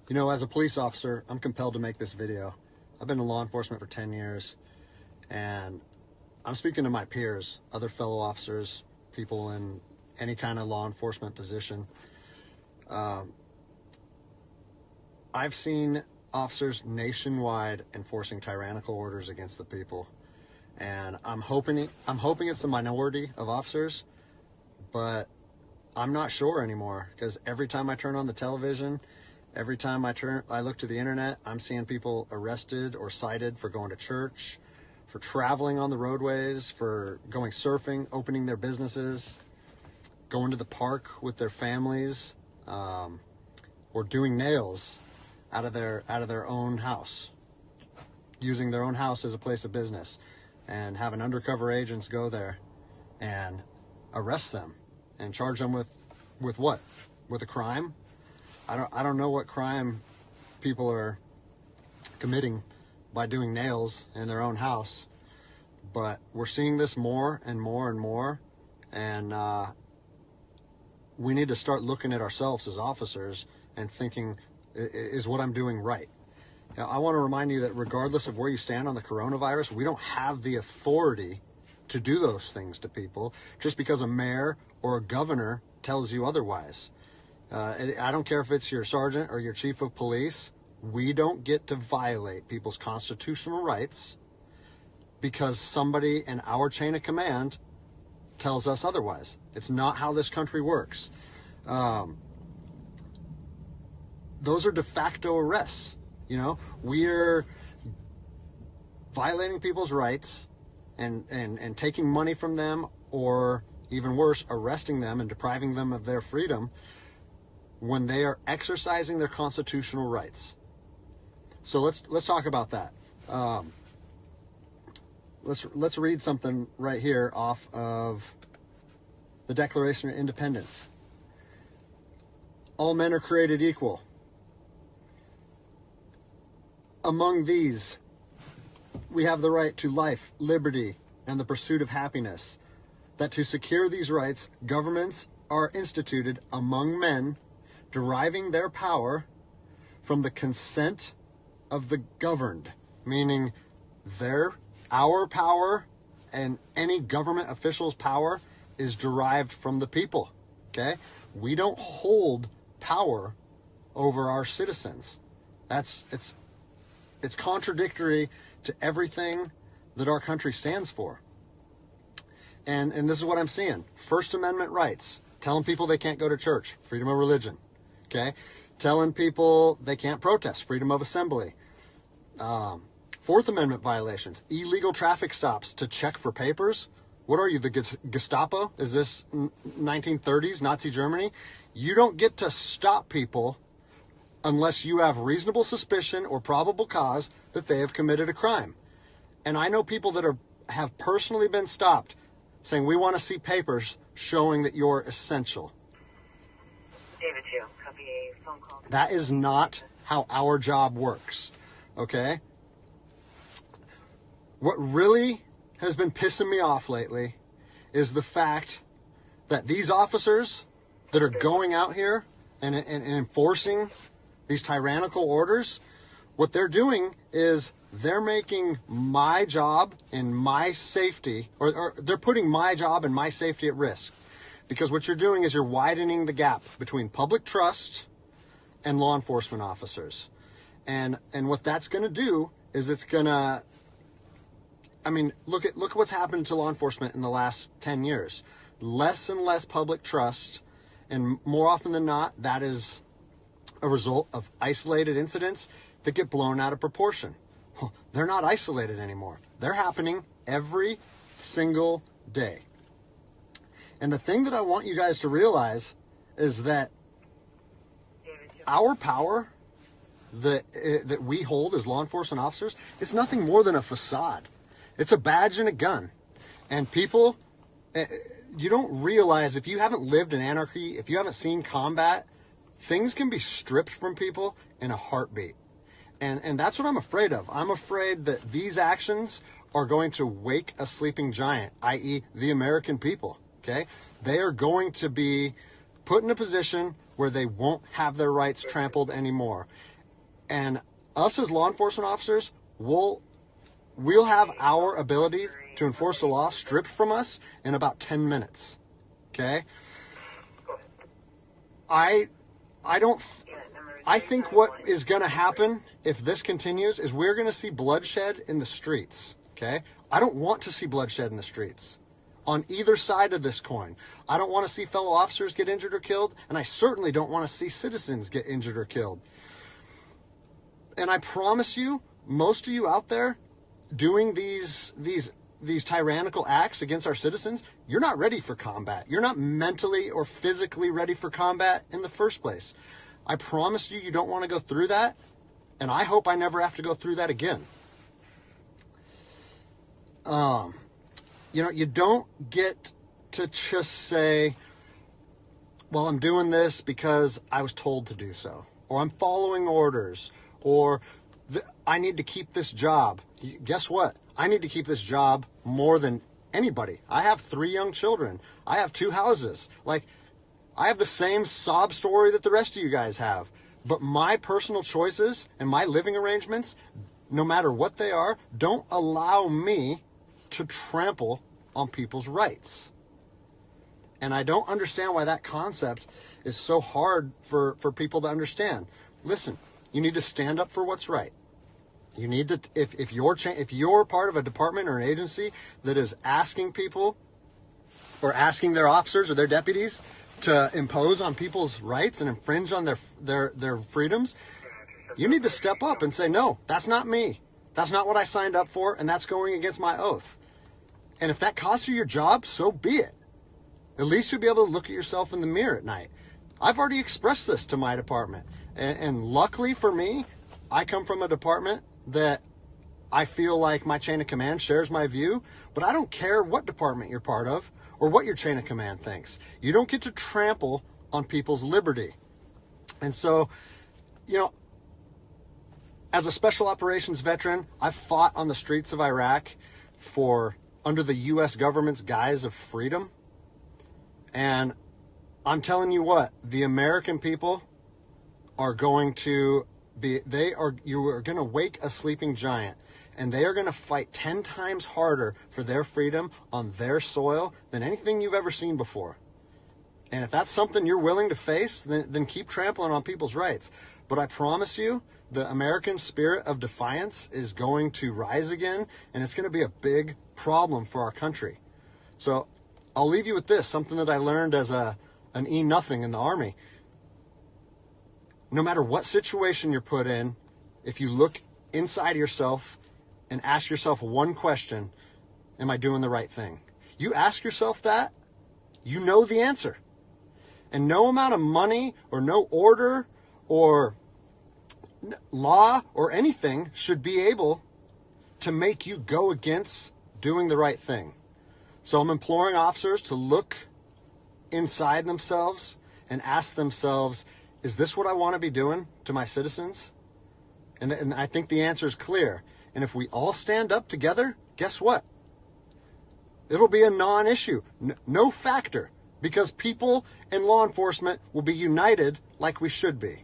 You know, as a police officer, I'm compelled to make this video. I've been in law enforcement for 10 years, and I'm speaking to my peers, other fellow officers, people in any kind of law enforcement position. I've seen officers nationwide enforcing tyrannical orders against the people, and I'm hoping it's the minority of officers, but I'm not sure anymore, because every time I turn on the television, every time I look to the internet, I'm seeing people arrested or cited for going to church, for traveling on the roadways, for going surfing, opening their businesses, going to the park with their families, or doing nails out of their own house, using their own house as a place of business, and having undercover agents go there and arrest them and charge them with what? With a crime? I don't know what crime people are committing by doing nails in their own house, but we're seeing this more and more and more, and we need to start looking at ourselves as officers and thinking, is what I'm doing right? Now, I want to remind you that regardless of where you stand on the coronavirus, we don't have the authority to do those things to people just because a mayor or a governor tells you otherwise. I don't care if it's your sergeant or your chief of police. We don't get to violate people's constitutional rights because somebody in our chain of command tells us otherwise. It's not how this country works. Those are de facto arrests. You know, we're violating people's rights and taking money from them, or even worse, arresting them and depriving them of their freedom when they are exercising their constitutional rights. So let's talk about that. Let's read something right here off of the Declaration of Independence. All men are created equal. Among these, we have the right to life, liberty, and the pursuit of happiness. That to secure these rights, governments are instituted among men, deriving their power from the consent of the governed, meaning our power and any government official's power is derived from the people. Okay? We don't hold power over our citizens. It's contradictory to everything that our country stands for. And this is what I'm seeing. First Amendment rights, telling people they can't go to church, freedom of religion. Okay? Telling people they can't protest, freedom of assembly. Fourth Amendment violations, illegal traffic stops to check for papers. What are you, the Gestapo? Is this 1930s Nazi Germany? You don't get to stop people unless you have reasonable suspicion or probable cause that they have committed a crime. And I know people that have personally been stopped saying, we want to see papers showing that you're essential. David 2, copy a phone call. That is not how our job works, okay? What really has been pissing me off lately is the fact that these officers that are going out here and enforcing these tyrannical orders, what they're doing is they're making my job and my safety, or they're putting my job and my safety at risk. Because what you're doing is you're widening the gap between public trust and law enforcement officers. And what that's going to do is it's going to, I mean, look at what's happened to law enforcement in the last 10 years. Less and less public trust, and more often than not, that is a result of isolated incidents that get blown out of proportion. Well, they're not isolated anymore. They're happening every single day. And the thing that I want you guys to realize is that our power that we hold as law enforcement officers is nothing more than a facade. It's a badge and a gun. And people, you don't realize, if you haven't lived in anarchy, if you haven't seen combat, things can be stripped from people in a heartbeat. And that's what I'm afraid of. I'm afraid that these actions are going to wake a sleeping giant, i.e. the American people, okay? They are going to be put in a position where they won't have their rights trampled anymore. And us as law enforcement officers, we'll have our ability to enforce the law stripped from us in about 10 minutes. Okay? I think what is going to happen if this continues is we're going to see bloodshed in the streets. Okay? I don't want to see bloodshed in the streets on either side of this coin. I don't want to see fellow officers get injured or killed, and I certainly don't want to see citizens get injured or killed. And I promise you, most of you out there doing these tyrannical acts against our citizens, you're not ready for combat. You're not mentally or physically ready for combat in the first place. I promise you, you don't want to go through that, and I hope I never have to go through that again. You don't get to just say, well, I'm doing this because I was told to do so, or I'm following orders, or I need to keep this job. Guess what? I need to keep this job more than anybody. I have 3 young children. I have 2 houses. I have the same sob story that the rest of you guys have. But my personal choices and my living arrangements, no matter what they are, don't allow me to trample on people's rights. And I don't understand why that concept is so hard for people to understand. Listen, you need to stand up for what's right. You need to, if you're part of a department or an agency that is asking people or asking their officers or their deputies to impose on people's rights and infringe on their freedoms, you need to step up and say, no, that's not me. That's not what I signed up for, and that's going against my oath. And if that costs you your job, so be it. At least you'll be able to look at yourself in the mirror at night. I've already expressed this to my department. And luckily for me, I come from a department that I feel like my chain of command shares my view, but I don't care what department you're part of or what your chain of command thinks. You don't get to trample on people's liberty. And so, as a special operations veteran, I've fought on the streets of Iraq under the U.S. government's guise of freedom. And I'm telling you what, the American people are going to you are going to wake a sleeping giant, and they are going to fight 10 times harder for their freedom on their soil than anything you've ever seen before. And if that's something you're willing to face, then keep trampling on people's rights. But I promise you, the American spirit of defiance is going to rise again, and it's going to be a big problem for our country. So I'll leave you with this, something that I learned as an E-nothing in the Army. No matter what situation you're put in, if you look inside of yourself and ask yourself one question, am I doing the right thing? You ask yourself that, you know the answer. And no amount of money or no order or law or anything should be able to make you go against doing the right thing. So I'm imploring officers to look inside themselves and ask themselves, is this what I want to be doing to my citizens? And I think the answer is clear. And if we all stand up together, guess what? It'll be a non-issue, no factor, because people and law enforcement will be united like we should be.